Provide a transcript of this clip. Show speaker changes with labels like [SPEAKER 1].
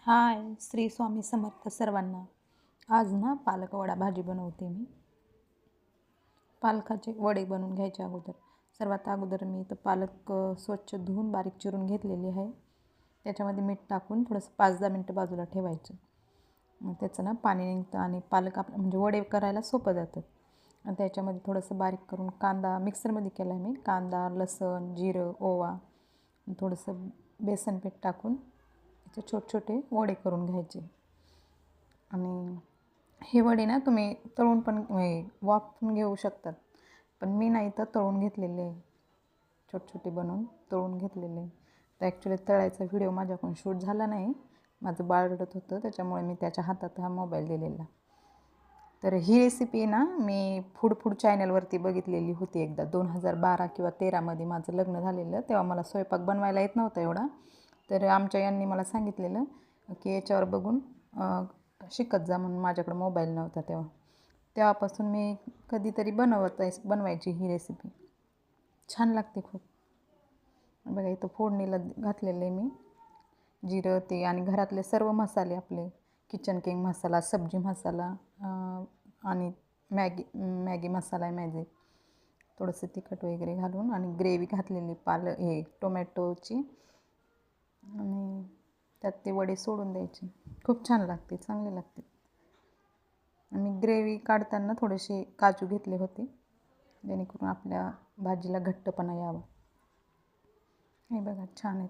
[SPEAKER 1] हाय, श्री स्वामी समर्थ सर्वांना. आज ना पालक वडा भाजी बनवते मी. पालकाचे वडे बनवून घ्यायचे अगोदर. सर्वात अगोदर मी तर पालक स्वच्छ धुवून बारीक चिरून घेतलेली आहे. त्याच्यामध्ये मीठ टाकून थोडंसं 5-10 मिनटं बाजूला ठेवायचं. मग त्याचं ना पाणी निघतं आणि पालक आपलं म्हणजे वडे करायला सोपं जातं. आणि त्याच्यामध्ये थोडंसं बारीक करून कांदा मिक्सरमध्ये केला आहे मी. कांदा, लसूण, जिरं, ओवा, थोडंसं बेसन पीठ टाकून त्याचे छोटे छोटे वडे करून घ्यायचे. आणि हे वडे ना तुम्ही तळून पण वाफवून घेऊ शकतात, पण मी नाही तर तळून घेतलेले आहे. छोटे छोटे बनवून तळून घेतलेले आहे. तर ॲक्च्युली तळायचा व्हिडिओ माझ्याकडून शूट झाला नाही. माझं बाळ रडत होतं, त्याच्यामुळे मी त्याच्या हातात हा मोबाईल दिलेला. तर ही रेसिपी ना मी फूड चॅनलवरती बघितलेली होती एकदा. 2012 किंवा 13मध्ये माझं लग्न झालेलं. तेव्हा मला स्वयंपाक बनवायला येत नव्हता एवढा. तर आमच्या यांनी मला सांगितलेलं की याच्यावर बघून शिकत जा म्हणून. माझ्याकडं मोबाईल नव्हता तेव्हा. तेव्हापासून मी कधीतरी बनवायची ही रेसिपी. छान लागते खूप. बघा इथं फोडणीला घातलेलं आहे मी जिरं ते आणि घरातले सर्व मसाले आपले. किचन किंग मसाला, सब्जी मसाला आणि मॅगी मसाला आहे मॅजिक. थोडंसं तिखट वगैरे घालून आणि ग्रेव्ही घातलेली टोमॅटोची. आणि त्यात ते वडे सोडून द्यायचे. खूप छान लागते, चांगले लागते. आणि ग्रेव्ही काढताना थोडेसे काजू घेतले होते, जेणेकरून आपल्या भाजीला घट्टपणा यावा. हे बघा छान आहेत.